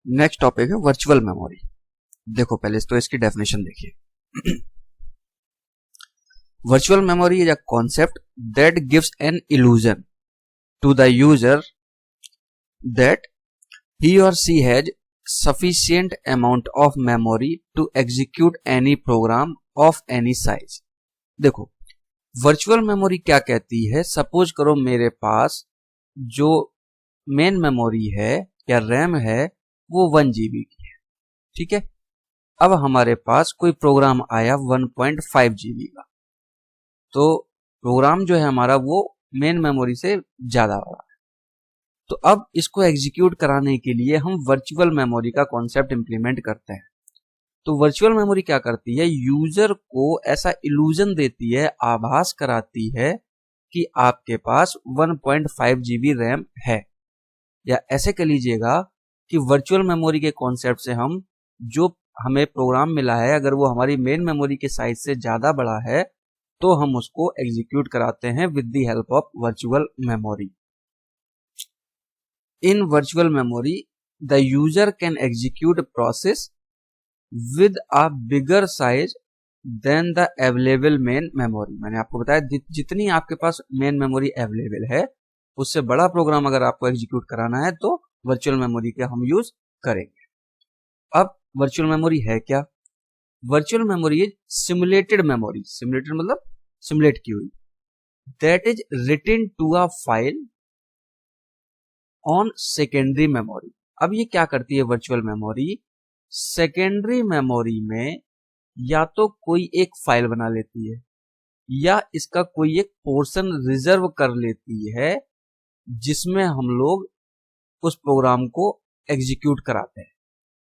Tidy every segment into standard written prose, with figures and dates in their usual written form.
Next topic है virtual memory. देखो पहले तो इसकी डेफिनेशन देखिए। Virtual memory is a concept that gives an illusion to the user that he or she has sufficient amount of memory to execute any program of any size। देखो virtual memory क्या कहती है, suppose करो मेरे पास जो main memory है या RAM है वो 1 GB की है, ठीक है। अब हमारे पास कोई प्रोग्राम आया 1.5 GB का, तो प्रोग्राम जो है हमारा वो मेन मेमोरी से ज्यादा बड़ा है। तो अब इसको एग्जीक्यूट कराने के लिए हम वर्चुअल मेमोरी का कॉन्सेप्ट इंप्लीमेंट करते हैं। तो वर्चुअल मेमोरी क्या करती है, यूजर को ऐसा इल्यूजन देती है, आभास कराती है कि आपके पास 1.5 GB रैम है। या ऐसे कह लीजिएगा कि वर्चुअल मेमोरी के कॉन्सेप्ट से हम जो हमें प्रोग्राम मिला है अगर वो हमारी मेन मेमोरी के साइज से ज्यादा बड़ा है तो हम उसको एग्जीक्यूट कराते हैं with the help of virtual memory. In virtual memory, the user can execute a process with a bigger size than the available main memory। मैंने आपको बताया जितनी आपके पास मेन मेमोरी अवेलेबल है उससे बड़ा प्रोग्राम अगर आपको एग्जीक्यूट कराना है तो वर्चुअल मेमोरी का हम यूज करेंगे। अब वर्चुअल मेमोरी है क्या? Virtual memory is simulated memory. Simulated मतलब सिमुलेट की हुई, that is written to a file on secondary memory. अब ये क्या करती है वर्चुअल मेमोरी, सेकेंडरी मेमोरी में या तो कोई एक फाइल बना लेती है या इसका कोई एक पोर्शन रिजर्व कर लेती है जिसमें हम लोग उस प्रोग्राम को एग्जीक्यूट कराते हैं।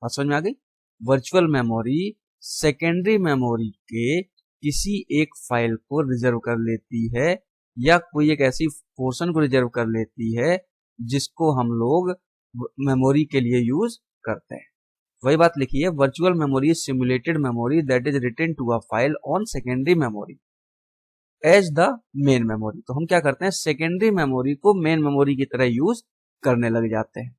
बात समझ में आ गई? वर्चुअल मेमोरी सेकेंडरी मेमोरी के किसी एक फाइल को रिजर्व कर लेती है या कोई एक ऐसी पोर्शन को रिजर्व कर लेती है जिसको हम लोग मेमोरी के लिए यूज करते हैं। वही बात लिखी है, virtual memory is simulated memory that is written to a file on secondary memory as the main memory. तो हम क्या करते हैं, सेकेंडरी मेमोरी को मेन मेमोरी की तरह यूज करने लग जाते हैं।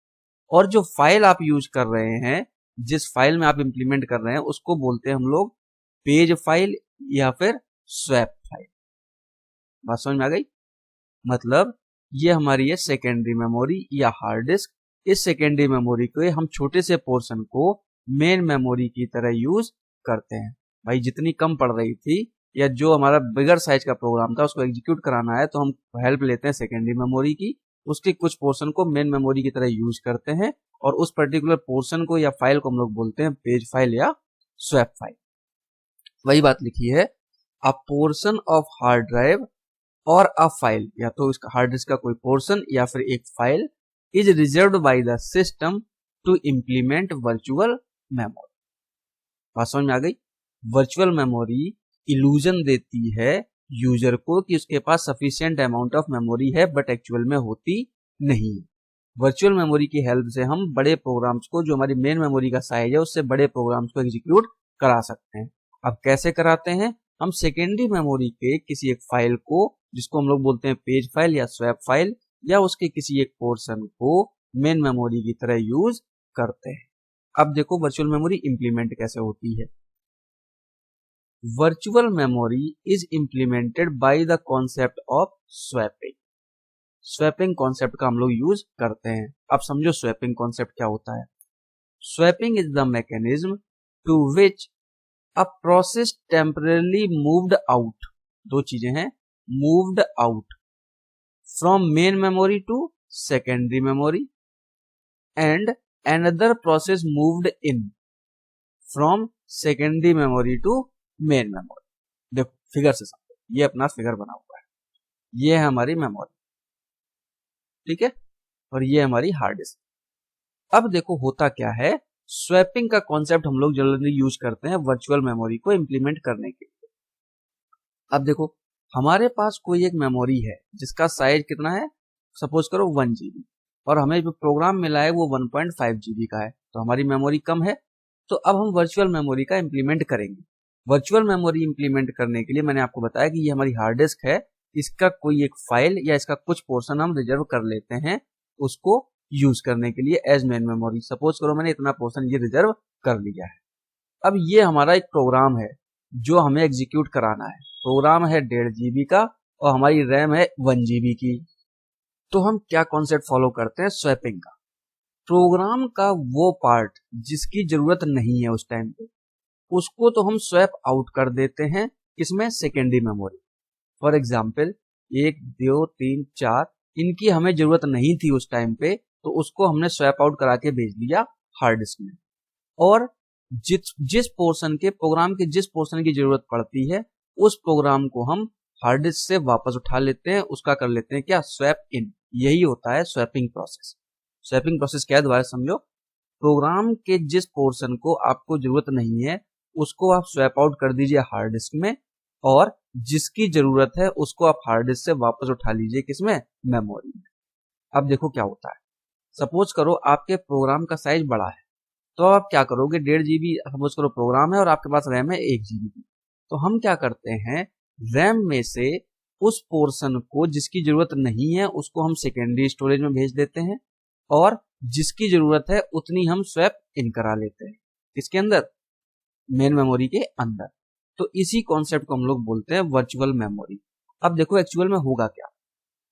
और जो फाइल आप यूज कर रहे हैं, जिस फाइल में आप इंप्लीमेंट कर रहे हैं उसको बोलते हैं हम लोग पेज फाइल या फिर स्वैप फाइल। बात समझ में आ गई? मतलब ये हमारी है सेकेंडरी मेमोरी या हार्ड डिस्क। इस सेकेंडरी मेमोरी के हम छोटे से पोर्शन को मेन मेमोरी की तरह यूज करते हैं। भाई जितनी कम पड़ रही थी या जो हमारा बिगर साइज का प्रोग्राम था उसको एग्जीक्यूट कराना है तो हम हेल्प लेते हैं सेकेंडरी मेमोरी की, उसके कुछ पोर्शन को मेन मेमोरी की तरह यूज करते हैं और उस पर्टिकुलर पोर्शन को या फाइल को हम लोग बोलते हैं पेज फाइल या स्वैप फाइल। वही बात लिखी है, अ पोर्शन ऑफ हार्ड ड्राइव और अ फाइल, या तो इसका हार्ड डिस्क का कोई पोर्शन या फिर एक file is reserved by the system to implement virtual memory. बात समझ में आ गई? वर्चुअल मेमोरी इल्यूजन देती है यूजर को कि उसके पास सफिशिएंट अमाउंट ऑफ मेमोरी है बट एक्चुअल में होती नहीं है। वर्चुअल मेमोरी की हेल्प से हम बड़े प्रोग्राम्स को जो हमारी मेन मेमोरी का साइज है उससे बड़े प्रोग्राम्स को एग्जीक्यूट करा सकते हैं। अब कैसे कराते हैं, हम सेकेंडरी मेमोरी के किसी एक फाइल को जिसको हम लोग बोलते हैं पेज फाइल या स्वैप फाइल या उसके किसी एक पोर्शन को मेन मेमोरी की तरह यूज करते हैं। अब देखो वर्चुअल मेमोरी इंप्लीमेंट कैसे होती है। Virtual memory is implemented by the concept of swapping. Swapping concept का हम लोग यूज करते हैं। अब समझो स्वैपिंग कॉन्सेप्ट क्या होता है। Swapping is the mechanism to which a process temporarily moved out, दो चीजें हैं, moved out from main memory to secondary memory and another process moved in from secondary memory to main memory। देखो figure से समझो, ये अपना figure बना हुआ है, ये है हमारी मेमोरी, ठीक है, और ये हमारी हार्ड डिस्क। अब देखो होता क्या है, स्वैपिंग का कॉन्सेप्ट हम लोग जनरली यूज करते हैं वर्चुअल मेमोरी को इंप्लीमेंट करने के लिए। अब देखो हमारे पास कोई एक मेमोरी है जिसका साइज कितना है, सपोज करो 1 GB, और हमें जो प्रोग्राम मिला है वो 1.5 GB का है, तो हमारी मेमोरी कम है। तो अब हम वर्चुअल मेमोरी का इंप्लीमेंट करेंगे। वर्चुअल मेमोरी इंप्लीमेंट करने के लिए मैंने आपको बताया कि ये हमारी हार्ड डिस्क है, इसका कोई एक फाइल या इसका कुछ पोर्शन हम रिजर्व कर लेते हैं, उसको यूज करने के लिए एज मेन मेमोरी। सपोज करो मैंने इतना पोर्शन ये रिजर्व कर लिया है। अब ये हमारा एक प्रोग्राम है जो हमें एग्जीक्यूट कराना है। प्रोग्राम है 1.5 GB का और हमारी रैम है 1 GB की। तो हम क्या कॉन्सेप्ट फॉलो करते हैं, स्वैपिंग का। प्रोग्राम का वो पार्ट जिसकी जरूरत नहीं है उस टाइम पे, उसको तो हम स्वैप आउट कर देते हैं, इसमें सेकेंडरी मेमोरी। फॉर एग्जाम्पल 1 2 3 4 इनकी हमें जरूरत नहीं थी उस टाइम पे, तो उसको हमने स्वैप आउट करा के भेज दिया हार्ड डिस्क में। और जिस पोर्शन के प्रोग्राम के जिस पोर्शन की जरूरत पड़ती है उस प्रोग्राम को हम हार्ड डिस्क से वापस उठा लेते हैं, उसका कर लेते हैं क्या, स्वैप इन। यही होता है स्वैपिंग प्रोसेस। स्वैपिंग प्रोसेस क्या है, दोबारा समझो। प्रोग्राम के जिस पोर्शन को आपको जरूरत नहीं है उसको आप स्वैप आउट कर दीजिए हार्ड डिस्क में, और जिसकी जरूरत है उसको आप हार्ड डिस्क से वापस उठा लीजिए किसमें, मेमोरी में। अब देखो क्या होता है। सपोज करो आपके प्रोग्राम का साइज बड़ा है, तो आप क्या करोगे, 1.5 GB सपोज करो प्रोग्राम है और आपके पास रैम है 1 GB की। तो हम क्या करते हैं, रैम में से उस पोर्शन को जिसकी जरूरत नहीं है उसको हम सेकेंडरी स्टोरेज में भेज देते हैं, और जिसकी जरूरत है उतनी हम स्वैप इन करा लेते हैं इसके अंदर, मेन मेमोरी के अंदर। तो इसी कॉन्सेप्ट को हम लोग बोलते हैं वर्चुअल मेमोरी। अब देखो एक्चुअल में होगा क्या,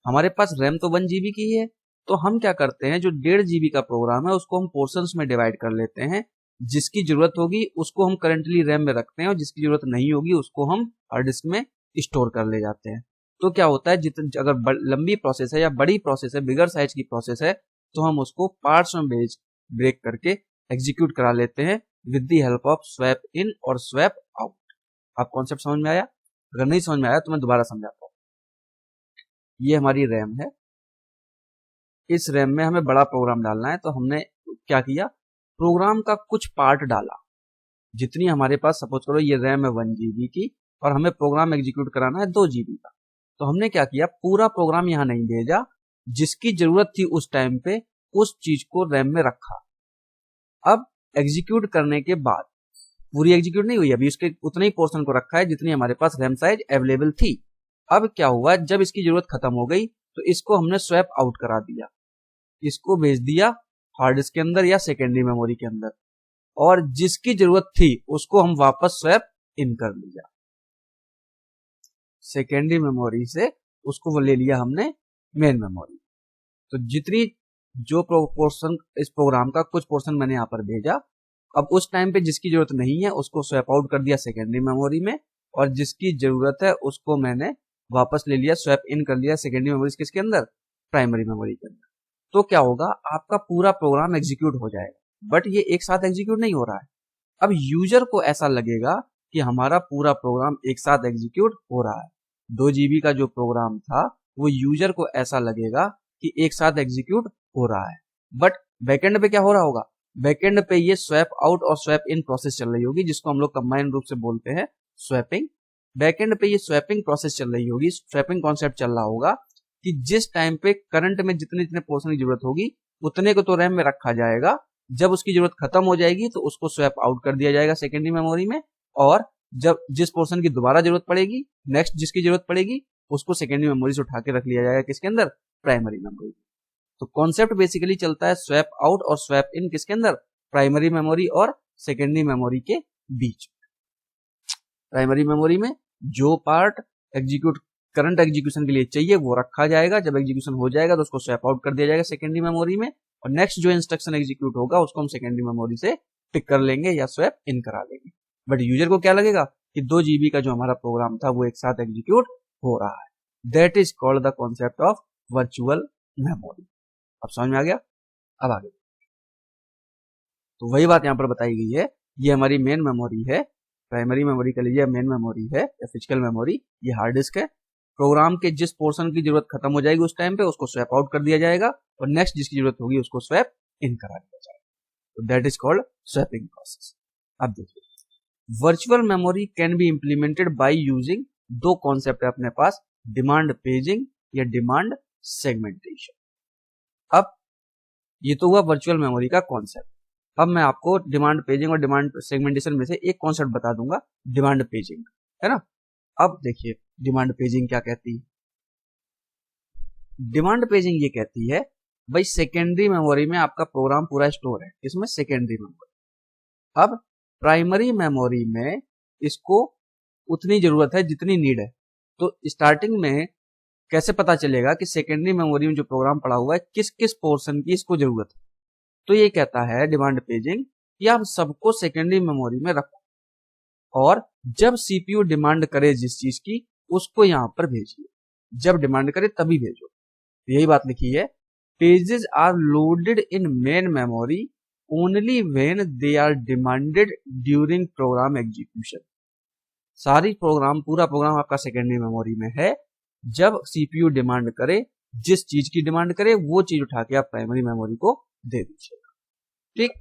हमारे पास रैम तो 1 GB की है, तो हम क्या करते हैं, जो 1.5 GB का प्रोग्राम है उसको हम पोर्शंस में डिवाइड कर लेते हैं। जिसकी जरूरत होगी उसको हम करंटली रैम में रखते हैं और जिसकी जरूरत नहीं होगी उसको हम हार्ड डिस्क में स्टोर कर ले जाते हैं। तो क्या होता है, अगर लंबी प्रोसेस है या बड़ी प्रोसेस है, बिगर साइज की प्रोसेस है, तो हम उसको पार्ट्स में ब्रेक करके एग्जीक्यूट करा लेते हैं with the help of swap in और स्वैप आउट। आप कॉन्सेप्ट समझ में आया? अगर नहीं समझ में आया तो मैं दोबारा समझाता हूँ। ये हमारी रैम है, इस रैम में हमें बड़ा प्रोग्राम डालना है, तो हमने क्या किया, प्रोग्राम का कुछ पार्ट डाला। जितनी हमारे पास, सपोज करो ये रैम है 1 GB की और हमें प्रोग्राम एग्जीक्यूट कराना है 2 GB का, तो हमने क्या किया, पूरा प्रोग्राम यहां नहीं भेजा, जिसकी जरूरत थी उस टाइम पे उस चीज को रैम में रखा। अब एग्जीक्यूट करने के बाद, पूरी एग्जीक्यूट नहीं हुई अभी, उसके उतने ही पोर्शन को रखा है जितनी हमारे पास रैम साइज अवेलेबल थी। अब क्या हुआ, जब इसकी जरूरत खत्म हो गई तो इसको हमने स्वैप आउट करा दिया, इसको भेज दिया हार्ड डिस्क के अंदर या सेकेंडरी मेमोरी के अंदर, और जिसकी जरूरत थी उसको हम वापस स्वैप इन कर लिया। सेकेंडरी मेमोरी से उसको ले लिया हमने मेन मेमोरी। तो जितनी जो पोर्शन इस प्रोग्राम का कुछ पोर्शन मैंने यहां पर भेजा, अब उस टाइम पे जिसकी जरूरत नहीं है उसको स्वैप आउट कर दिया सेकेंडरी मेमोरी में, और जिसकी जरूरत है उसको मैंने वापस ले लिया, स्वैप इन कर लिया सेकेंडरी मेमोरी किसके अंदर, प्राइमरी मेमोरी के अंदर। तो क्या होगा, आपका पूरा प्रोग्राम एग्जीक्यूट हो जाएगा, बट ये एक साथ एग्जीक्यूट नहीं हो रहा है। अब यूजर को ऐसा लगेगा कि हमारा पूरा प्रोग्राम एक साथ एग्जीक्यूट हो रहा है। 2 GB का जो प्रोग्राम था वो यूजर को ऐसा लगेगा कि एक साथ एग्जीक्यूट हो रहा है, बट बैकएंड पे क्या हो रहा होगा, बैकएंड पे ये स्वैप आउट और स्वैप इन प्रोसेस चल रही होगी, जिसको हम लोग कंबाइंड रूप से बोलते हैं स्वैपिंग। बैकएंड पे ये स्वैपिंग प्रोसेस चल रही होगी, स्वैपिंग कॉन्सेप्ट चल रहा होगा कि जिस टाइम पे करंट में जितने जितने पोर्शन की जरूरत होगी उतने को तो रैम में रखा जाएगा, जब उसकी जरूरत खत्म हो जाएगी तो उसको स्वैप आउट कर दिया जाएगा सेकेंडरी मेमोरी में, और जब जिस पोर्शन की दोबारा जरूरत पड़ेगी, नेक्स्ट जिसकी जरूरत पड़ेगी, उसको सेकेंडरी मेमोरी से उठा के रख लिया जाएगा किसके अंदर, प्राइमरी मेमोरी। तो कॉन्सेप्ट बेसिकली चलता है स्वैप आउट और स्वैप इन किसके अंदर, प्राइमरी मेमोरी और सेकेंडरी मेमोरी के बीच। प्राइमरी मेमोरी में जो पार्ट करंट एग्जीक्यूशन के लिए चाहिए वो रखा जाएगा, जब एग्जीक्यूशन हो जाएगा तो उसको स्वैप आउट कर दिया जाएगा सेकेंडरी मेमोरी में, और नेक्स्ट जो इंस्ट्रक्शन एग्जीक्यूट होगा उसको हम सेकेंडरी मेमोरी से पिक कर लेंगे या स्वैप इन करा लेंगे। बट यूजर को क्या लगेगा कि 2 GB का जो हमारा प्रोग्राम था वो एक साथ एग्जीक्यूट हो रहा है। That is called the concept of virtual memory. अब समझ में आ गया? अब आगे तो वही बात यहां पर बताई गई है, ये हमारी मेन मेमोरी है, प्राइमरी मेमोरी का लीजिए मेन मेमोरी है या फिजिकल मेमोरी, ये हार्ड डिस्क है। प्रोग्राम के जिस पोर्शन की जरूरत खत्म हो जाएगी उस टाइम पे उसको स्वैप आउट कर दिया जाएगा, और नेक्स्ट जिसकी जरूरत होगी उसको स्वैप इन करा दिया जाएगा। तो that is called swapping process. अब देखिए, virtual memory can be implemented by using, दो कॉन्सेप्ट है अपने पास, डिमांड पेजिंग या डिमांड सेगमेंटेशन। अब ये तो हुआ वर्चुअल मेमोरी का कॉन्सेप्ट। अब मैं आपको डिमांड पेजिंग और डिमांड सेगमेंटेशन में से एक कॉन्सेप्ट बता दूंगा, डिमांड पेजिंग, है ना। अब देखिए डिमांड पेजिंग क्या कहती है। डिमांड पेजिंग ये कहती है भाई सेकेंडरी मेमोरी में आपका प्रोग्राम पूरा स्टोर है, इसमें सेकेंडरी मेमोरी। अब प्राइमरी मेमोरी में इसको उतनी जरूरत है जितनी नीड है। तो स्टार्टिंग में कैसे पता चलेगा कि सेकेंडरी मेमोरी में जो प्रोग्राम पड़ा हुआ है किस किस पोर्शन की इसको जरूरत है? तो ये कहता है डिमांड पेजिंग कि आप सबको सेकेंडरी मेमोरी में रखो और जब सीपीयू डिमांड करे जिस चीज की उसको यहां पर भेजिए, जब डिमांड करे तभी भेजो। यही बात लिखी है, pages are loaded in main memory only when they are demanded during program execution. सारी प्रोग्राम, पूरा प्रोग्राम आपका सेकेंडरी मेमोरी में है, जब सीपीयू डिमांड करे, जिस चीज की डिमांड करे वो चीज उठा के आप प्राइमरी मेमोरी को दे दीजिएगा। ठीक,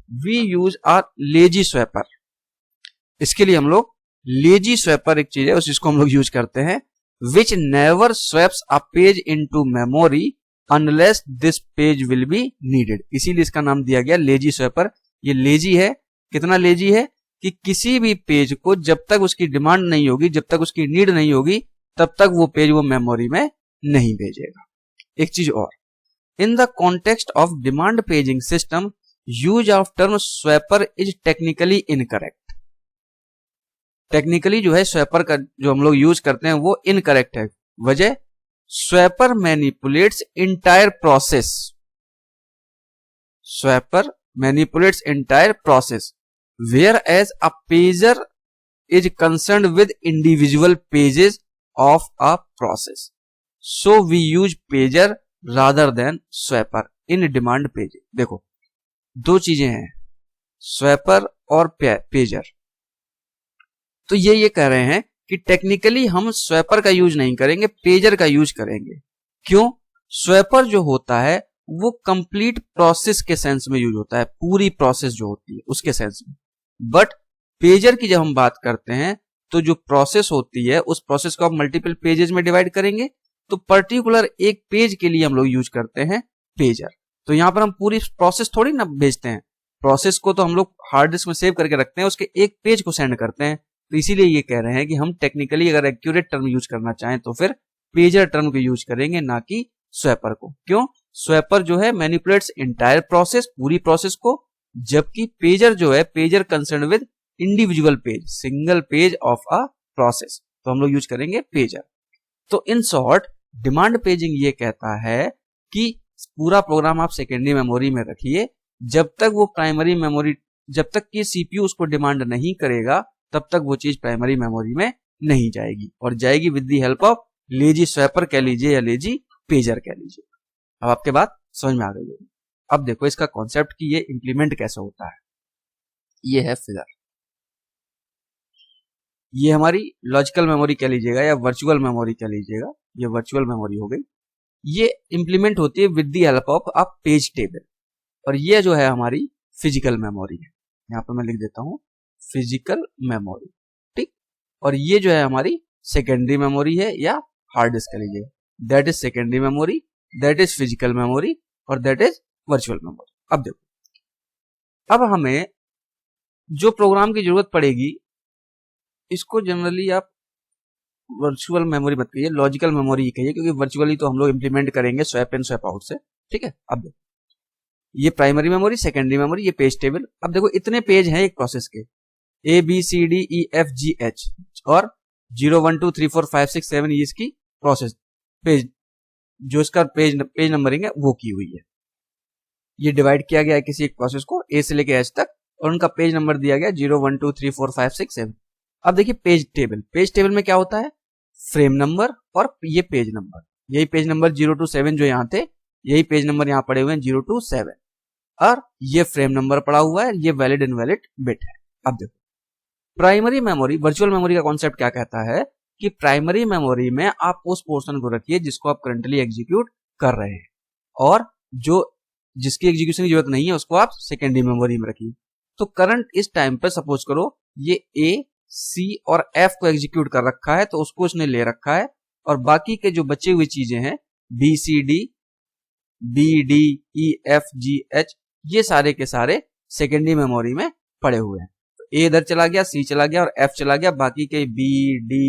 we use are lazy swapper. इसके लिए हम लोग लेजी स्वैपर एक चीज है उसको हम लोग यूज करते हैं, which never swaps a page into memory unless this page will be needed. इसीलिए इसका नाम दिया गया लेजी स्वैपर। ये लेजी है, कितना लेजी है कि किसी भी पेज को जब तक उसकी डिमांड नहीं होगी, जब तक उसकी नीड नहीं होगी, तब तक वो पेज वो मेमोरी में नहीं भेजेगा। एक चीज और, in the context of demand paging system use of term swapper is technically incorrect. Technically जो है स्वैपर का जो हम लोग यूज करते हैं वो इनकरेक्ट है। वजह, swapper manipulates entire process, swapper manipulates entire process whereas a pager is concerned with individual pages of a process, so we use pager rather than swapper in demand page. देखो दो चीजें हैं, swapper और pager. तो ये कह रहे हैं कि टेक्निकली हम स्वैपर का यूज नहीं करेंगे, पेजर का यूज करेंगे। क्यों? स्वैपर जो होता है वो कंप्लीट प्रोसेस के सेंस में यूज होता है, पूरी प्रोसेस जो होती है उसके सेंस में। बट पेजर की जब हम बात करते हैं तो जो प्रोसेस होती है उस प्रोसेस को आप मल्टीपल पेजेस में डिवाइड करेंगे, तो पर्टिकुलर एक पेज के लिए हम लोग यूज करते हैं पेजर। तो यहां पर हम पूरी प्रोसेस थोड़ी ना भेजते हैं, प्रोसेस को तो हम लोग हार्ड डिस्क में सेव करके रखते हैं, उसके एक पेज को सेंड करते हैं। तो इसीलिए ये कह रहे हैं कि हम टेक्निकली अगर एक्यूरेट टर्म यूज करना चाहें तो फिर पेजर टर्म को यूज करेंगे, ना कि स्वैपर को। क्यों? स्वैपर जो है मैनिपुलेट्स इंटायर प्रोसेस, पूरी प्रोसेस को, जबकि पेजर जो है, pager concern with individual page, single page of a process. तो हम लोग यूज करेंगे पेजर। तो इन शॉर्ट डिमांड पेजिंग ये कहता है कि पूरा प्रोग्राम आप सेकेंडरी मेमोरी में रखिए, जब तक वो प्राइमरी मेमोरी, जब तक कि सीपीयू उसको डिमांड नहीं करेगा तब तक वो चीज प्राइमरी मेमोरी में नहीं जाएगी, और जाएगी with the help of lazy swapper कह लीजिए या लेजी पेजर कह लीजिए। अब आपके बात समझ में आ गई होगी। अब देखो इसका कॉन्सेप्ट कि ये इंप्लीमेंट कैसे होता है। ये है फिगर, ये हमारी लॉजिकल मेमोरी कह लीजिएगा या वर्चुअल मेमोरी कह लीजिएगा, ये वर्चुअल मेमोरी हो गई। ये इंप्लीमेंट होती है with the help of a page table, और ये जो है हमारी फिजिकल मेमोरी है। यहां पर मैं लिख देता हूं फिजिकल मेमोरी। ठीक, और ये जो है हमारी सेकेंडरी मेमोरी है या हार्ड डिस्क कह लीजिए। That is secondary memory, that is physical memory, और दैट इज वर्चुअल मेमोरी। अब देखो, अब हमें जो प्रोग्राम की जरूरत पड़ेगी इसको जनरली आप वर्चुअल मेमोरी मत कहिए, लॉजिकल मेमोरी ही कहिए, क्योंकि वर्चुअली तो हम लोग इंप्लीमेंट करेंगे स्वैप इन स्वैप आउट से। ठीक है, अब देखो ये प्राइमरी मेमोरी, सेकेंडरी मेमोरी, ये पेज टेबल। अब देखो इतने पेज हैं एक प्रोसेस के, ABCDEFGH, और 0 1 2 3 4 5 6 7 ये इसकी प्रोसेस पेज, जो इसका पेज नंबरिंग है वो की हुई है। ये डिवाइड किया गया है किसी एक प्रोसेस को A से लेके H तक, और उनका पेज नंबर दिया गया 0 1 2 3 4 5 6 7। अब देखिए पेज टेबल, पेज टेबल में क्या होता है, फ्रेम नंबर और ये पेज नंबर, यही पेज नंबर 0 to 7 जो यहाँ थे, यही पेज नंबर यहाँ पड़े हुए हैं 0 to 7, और ये फ्रेम नंबर पड़ा हुआ है, ये वैलिड इनवैलिड बिट है। अब देखो प्राइमरी मेमोरी, वर्चुअल मेमोरी का कॉन्सेप्ट क्या कहता है कि प्राइमरी मेमोरी में आप उस पोर्शन को रखिए जिसको आप करंटली एग्जीक्यूट कर रहे हैं, और जो जिसकी एग्जीक्यूशन की जरूरत नहीं है उसको आप सेकेंडरी मेमोरी में रखिए। तो करंट इस टाइम पर सपोज करो ये A, C और F को एग्जीक्यूट कर रखा है, तो उसको उसने ले रखा है, और बाकी के जो बचे हुए चीजें हैं B C D, B D E F G H, ये सारे के सारे सेकेंडरी मेमोरी में पड़े हुए हैं। तो A इधर चला गया, C चला गया और F चला गया, बाकी के B D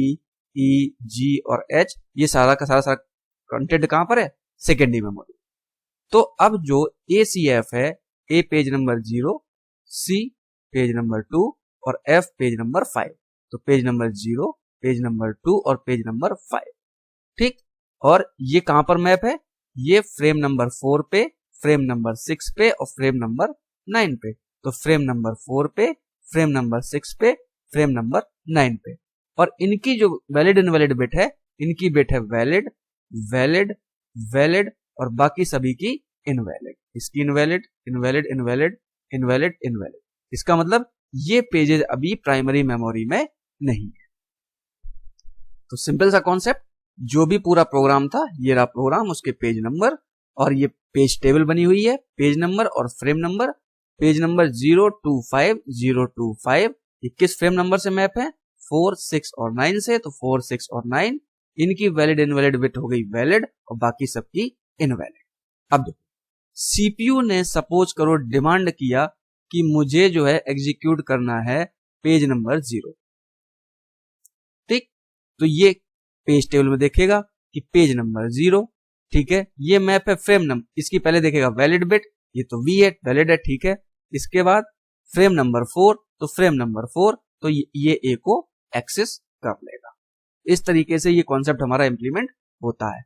E G और H ये सारा का सारा कंटेंट कहां पर है, सेकेंडरी मेमोरी। तो अब जो ACF है, A page number 0, C page number 2 और F पेज नंबर 5। तो पेज नंबर 0, पेज नंबर 2 और पेज नंबर 5, ठीक। और ये कहां पर मैप है? ये फ्रेम नंबर 4 पे, फ्रेम नंबर 6 पे और फ्रेम नंबर 9 पे। तो फ्रेम नंबर 4 पे, फ्रेम नंबर 6 पे, फ्रेम नंबर 9 पे। और इनकी जो वैलिड इनवैलिड बिट है, इनकी बिट है वैलिड, वैलिड, वैलिड और बाकी सभी की इनवैलिड। इसकी invalid, invalid, invalid, invalid, invalid. इसका मतलब ये पेजेस अभी प्राइमरी मेमोरी में नहीं है। तो सिंपल सा कॉन्सेप्ट, जो भी पूरा प्रोग्राम था, ये रहा प्रोग्राम, उसके पेज नंबर और ये पेज टेबल बनी हुई है, पेज नंबर और फ्रेम नंबर। पेज नंबर 025, 025 ये किस फ्रेम नंबर से मैप है? 4, 6 और 9 से। तो 4, 6 और 9 इनकी वैलिड इनवैलिड बिट हो गई वैलिड और बाकी सबकी इनवैलिड। अब देखो, सीपीयू ने सपोज करो डिमांड किया कि मुझे जो है एग्जीक्यूट करना है पेज नंबर 0, ठीक। तो ये पेज टेबल में देखेगा कि पेज नंबर 0, ठीक है। ये मैप है फ्रेम नंबर, इसकी पहले देखेगा वैलिड बिट, ये तो V है, वैलिड है, ठीक है। इसके बाद फ्रेम नंबर 4, तो फ्रेम नंबर 4 तो ये A को एक्सेस कर लेगा। इस तरीके से ये कॉन्सेप्ट हमारा इंप्लीमेंट होता है।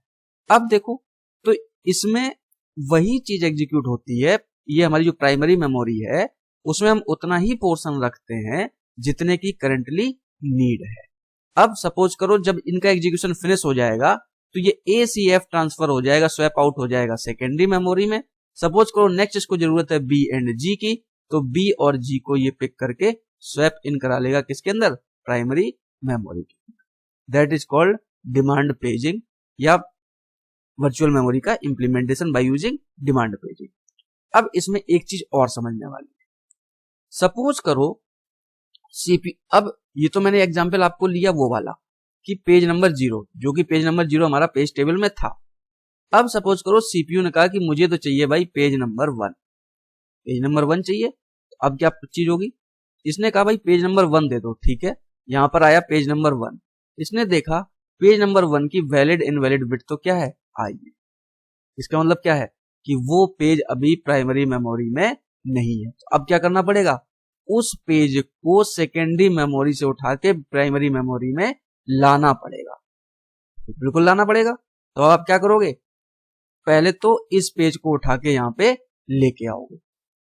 अब देखो, तो इसमें वही चीज एग्जीक्यूट होती है। ये हमारी जो प्राइमरी मेमोरी है, उसमें हम उतना ही पोर्शन रखते हैं जितने की करंटली नीड है। अब सपोज करो जब इनका एग्जीक्यूशन फिनिश हो जाएगा, तो ये ACF ट्रांसफर हो जाएगा, स्वैप आउट हो जाएगा सेकेंडरी मेमोरी में। सपोज करो नेक्स्ट इसको जरूरत है B एंड G की, तो B और G को ये पिक करके स्वैप इन करा लेगा किसके अंदर? प्राइमरी मेमोरी के अंदर। That is called demand paging या वर्चुअल मेमोरी का implementation by using demand paging. अब इसमें एक चीज और समझने वाली है। सपोज करो अब ये तो मैंने एग्जांपल आपको लिया वो वाला कि पेज नंबर 0, जो कि पेज नंबर 0 हमारा पेज टेबल में था। अब सपोज करो सीपीयू ने कहा कि मुझे तो चाहिए भाई पेज नंबर 1, पेज नंबर 1 चाहिए। तो अब क्या चीज होगी? इसने कहा भाई पेज नंबर 1 दे दो, ठीक है। यहां पर आया पेज नंबर 1, इसने देखा पेज नंबर 1 की वैलिड इनवैलिड बिट तो क्या है? आई है। इसका मतलब क्या है कि वो पेज अभी प्राइमरी मेमोरी में नहीं है। तो अब क्या करना पड़ेगा? उस पेज को सेकेंडरी मेमोरी से उठा के प्राइमरी मेमोरी में लाना पड़ेगा। तो बिल्कुल लाना पड़ेगा। तो आप क्या करोगे? पहले तो इस पेज को उठा के यहां पे लेके आओगे।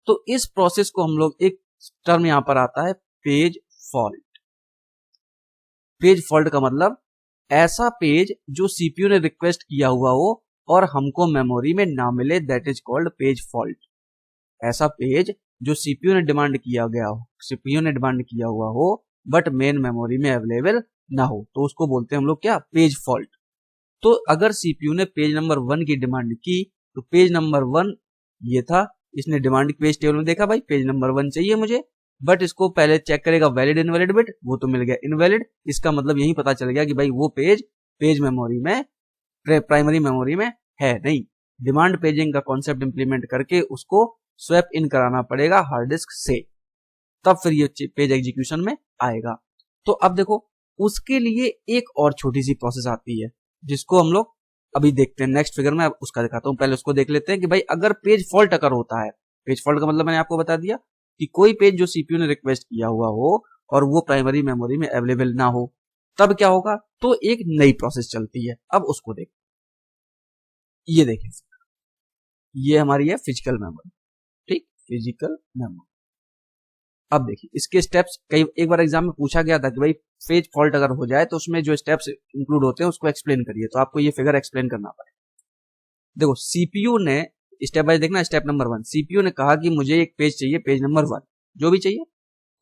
तो इस प्रोसेस को हम लोग, एक टर्म यहां पर आता है पेज फॉल्ट। पेज फॉल्ट का मतलब ऐसा पेज जो सीपीयू ने रिक्वेस्ट किया हुआ हो और हमको मेमोरी में ना मिले, that is called page fault. ऐसा पेज जो सीपीयू ने डिमांड किया गया हो, सीपीयू ने डिमांड किया हुआ हो बट मेन मेमोरी में अवेलेबल ना हो, तो उसको बोलते हैं हम लोग क्या? Page fault. तो अगर सीपीयू ने पेज नंबर 1 की डिमांड की, तो पेज नंबर 1 ये था, इसने डिमांड पेज टेबल में देखा भाई पेज नंबर 1 चाहिए मुझे, बट इसको पहले चेक करेगा वैलिड इनवैलिड बिट, वो तो मिल गया इनवैलिड। इसका मतलब यही पता चल गया कि भाई वो पेज मेमोरी में, प्राइमरी मेमोरी में है नहीं। डिमांड पेजिंग का कॉन्सेप्ट इंप्लीमेंट करके उसको स्वैप इन कराना पड़ेगा हार्ड डिस्क से, तब फिर ये पेज एग्जीक्यूशन में आएगा। तो अब देखो, उसके लिए एक और छोटी सी प्रोसेस आती है जिसको हम लोग अभी देखते हैं नेक्स्ट फिगर में, उसका दिखाता हूं। पहले उसको देख लेते हैं कि भाई अगर पेज फॉल्ट अगर होता है, पेज फॉल्ट का मतलब मैंने आपको बता दिया कि कोई पेज जो सीपीयू ने रिक्वेस्ट किया हुआ हो और वो प्राइमरी मेमोरी में अवेलेबल ना हो, तब क्या होगा? तो एक नई प्रोसेस चलती है। अब उसको देख, ये देखें, ये हमारी है फिजिकल मेमोरी, ठीक, फिजिकल मेमोरी। अब देखिए इसके स्टेप्स, एक बार एग्जाम में पूछा गया था कि भाई पेज फॉल्ट अगर हो जाए तो उसमें जो स्टेप्स इंक्लूड होते हैं उसको एक्सप्लेन करिए, तो आपको ये फिगर एक्सप्लेन करना पड़ेगा। देखो सीपीयू ने स्टेप बाय देखना, स्टेप नंबर 1, सीपीयू ने कहा कि मुझे एक पेज चाहिए, पेज नंबर 1 जो भी चाहिए।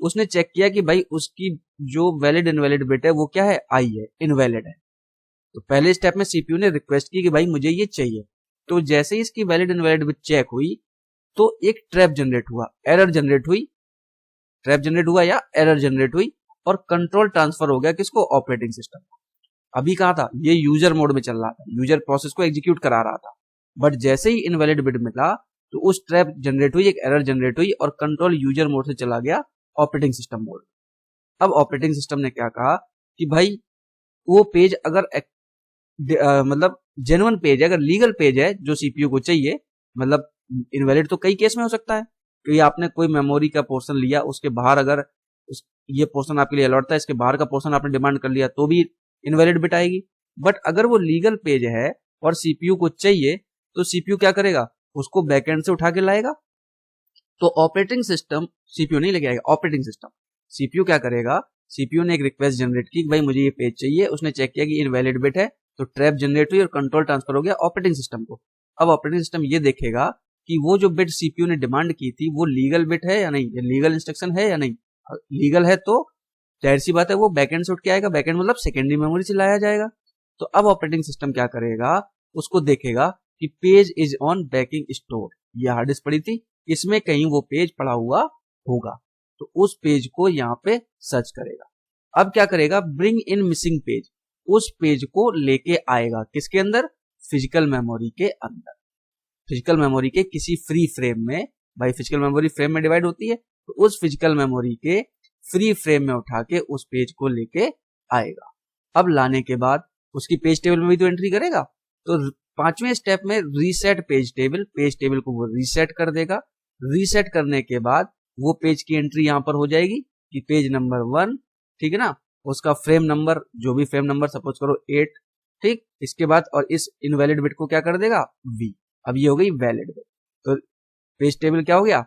उसने चेक किया कि भाई उसकी जो वैलिड इनवैलिड बिट है वो क्या है? आई है, इनवैलिड है। तो पहले स्टेप में सीपीयू ने रिक्वेस्ट की कि भाई मुझे ये चाहिए। तो जैसे ही इसकी वैलिड इनवैलिड बिट चेक हुई तो एक ट्रैप जनरेट हुआ, एरर जनरेट हुई, ट्रैप जनरेट हुआ या एरर जनरेट हुई और कंट्रोल ट्रांसफर हो गया किसको? Operating system. अभी कहा था ये यूजर मोड में चल रहा था, यूजर प्रोसेस को एग्जीक्यूट करा रहा था, बट जैसे ही इनवैलिड बिट मिला तो उस ट्रैप जनरेट हुई, एक एरर जनरेट हुई और कंट्रोल यूजर मोड से चला गया ऑपरेटिंग सिस्टम मोड। अब ऑपरेटिंग सिस्टम ने क्या कहा कि भाई वो पेज अगर मतलब जेन्युइन पेज है, अगर लीगल पेज है जो सीपीयू को चाहिए, मतलब इनवैलिड तो कई केस में हो सकता है कि आपने कोई मेमोरी का पोर्शन लिया, उसके बाहर अगर ये पोर्शन आपके लिए अलॉट था, इसके बाहर का पोर्शन आपने डिमांड कर लिया तो भी इनवैलिड बिट आएगी। बट अगर वो लीगल पेज है और सीपीयू को चाहिए तो सीपीयू क्या करेगा, उसको बैकएंड से उठा के लाएगा। तो ऑपरेटिंग सिस्टम सीपीयू नहीं लेके आएगा, ऑपरेटिंग सिस्टम। सीपीयू क्या करेगा, सीपीयू ने एक रिक्वेस्ट जनरेट की, भाई मुझे ये पेज चाहिए, उसने चेक किया कि इनवैलिड बिट है, तो ट्रैप जनरेट हुई और कंट्रोल ट्रांसफर हो गया ऑपरेटिंग सिस्टम को। अब ऑपरेटिंग सिस्टम ये देखेगा कि वो जो बिट सीपीयू ने डिमांड की थी वो लीगल बिट है या नहीं, लीगल इंस्ट्रक्शन है या नहीं। लीगल है तो जाहिर सी बात है वो बैकएंड से उठ के आएगा, बैकएंड मतलब सेकेंडरी मेमोरी से लाया जाएगा। तो अब ऑपरेटिंग सिस्टम क्या करेगा, उसको देखेगा कि page is on banking store, ये हार्ड डिस्क पड़ी थी, इसमें कहीं वो पेज पड़ा हुआ होगा, तो उस पेज को यहाँ पे सर्च करेगा। अब क्या करेगा, ब्रिंग इन मिसिंग पेज, उस पेज को लेके आएगा किसके अंदर, फिजिकल मेमोरी के अंदर। फिजिकल मेमोरी के किसी फ्री फ्रेम में, भाई फिजिकल मेमोरी फ्रेम में डिवाइड होती है, तो उस फिजिकल मेमोरी के फ्री फ्रेम में उठा के उस पेज को लेके आएगा। अब लाने के बाद उसकी पेज टेबल में भी तो एंट्री करेगा, तो 5वें स्टेप में रीसेट पेज टेबल को वो रीसेट कर देगा। रीसेट करने के बाद वो पेज की एंट्री यहां पर हो जाएगी कि पेज नंबर 1, ठीक है ना, उसका फ्रेम नंबर, जो भी फ्रेम नंबर सपोज करो 8, ठीक। इसके बाद और इस इनवैलिड बिट को क्या कर देगा, V। अब ये हो गई वैलिड बिट, तो पेज टेबल क्या हो गया,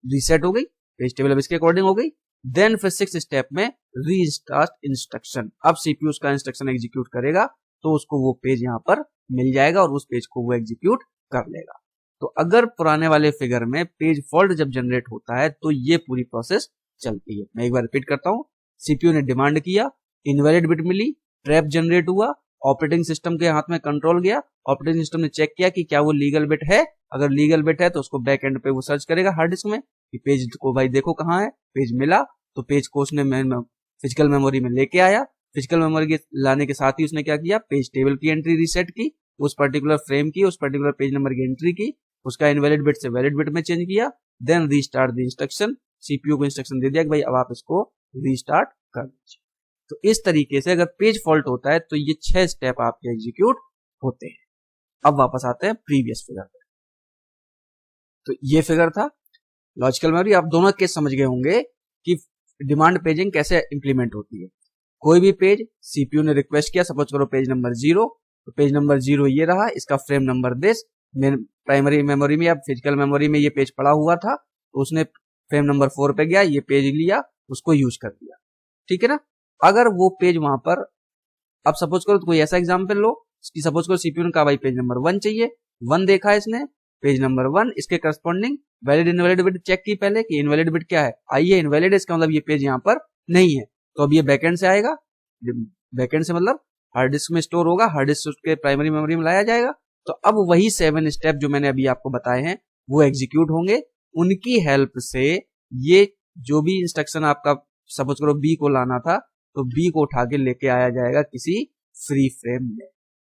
रीसेट हो गई, पेज टेबल अब इसके अकॉर्डिंग हो गई। देन फिर 6th स्टेप में रीस्टार्ट इंस्ट्रक्शन, अब सीपीयू उसका इंस्ट्रक्शन एग्जीक्यूट करेगा तो उसको वो पेज यहां पर मिल जाएगा और उस पेज को वो एग्जीक्यूट कर लेगा। तो अगर पुराने वाले फिगर में पेज फॉल्ट जब जनरेट होता है तो ये पूरी प्रोसेस चलती है। मैं एक बार रिपीट करता हूं, सीपीयू ने डिमांड किया, इनवैलिड बिट मिली, ट्रैप जनरेट हुआ, ऑपरेटिंग सिस्टम के हाथ में कंट्रोल गया, ऑपरेटिंग सिस्टम ने चेक किया कि क्या वो लीगल बिट है, अगर लीगल बिट है तो उसको बैक एंड पे वो सर्च करेगा हार्ड डिस्क में कि पेज को भाई देखो कहाँ है, पेज मिला, तो पेज को उसने फिजिकल मेमोरी में लेके आया। फिजिकल मेमोरी के लाने के साथ ही उसने क्या किया, पेज टेबल की एंट्री रीसेट की, उस पर्टिकुलर फ्रेम की, उस पर्टिकुलर पेज नंबर की एंट्री की, उसका इनवैलिड बिट से वैलिड बिट में चेंज किया। Then restart the instruction, CPU को इंस्ट्रक्शन दे दिया कि भाई अब आप इसको रीस्टार्ट कर दीजिए। तो इस तरीके से अगर पेज फॉल्ट होता है तो ये 6 स्टेप आपके एग्जीक्यूट होते हैं। अब वापस आते हैं प्रीवियस फिगर पे। तो ये फिगर था लॉजिकल मेमोरी। आप दोनों केस समझ गए होंगे कि डिमांड पेजिंग कैसे इंप्लीमेंट होती है। कोई भी पेज सीपीयू ने रिक्वेस्ट किया, सपोज करो पेज नंबर 0, तो पेज नंबर 0 ये रहा, इसका frame number this, primary memory में या फिजिकल मेमोरी में ये पेज पड़ा हुआ था, तो उसने फ्रेम नंबर 4 पे गया, ये पेज लिया, उसको यूज कर दिया, ठीक है ना। अगर वो पेज वहां पर, अब सपोज करो तो कोई ऐसा एग्जाम्पल लो कि सपोज करो सीपीयू ने कहा भाई पेज नंबर 1 चाहिए, 1 देखा इसने, पेज नंबर 1 इसके corresponding valid invalid bit check की पहले कि इनवैलिड बिट क्या है, आई है इनवैलिड, इसका मतलब ये पेज यहाँ पर नहीं है, तो अब ये बैकएंड से आएगा, बैकएंड से मतलब हार्ड डिस्क में स्टोर होगा, हार्ड डिस्क के प्राइमरी मेमोरी में लाया जाएगा। तो अब वही 7 स्टेप जो मैंने अभी आपको बताए हैं वो एग्जीक्यूट होंगे, उनकी हेल्प से ये जो भी इंस्ट्रक्शन आपका सपोज करो बी को लाना था, तो बी को उठा के लेके आया जाएगा किसी फ्री फ्रेम में,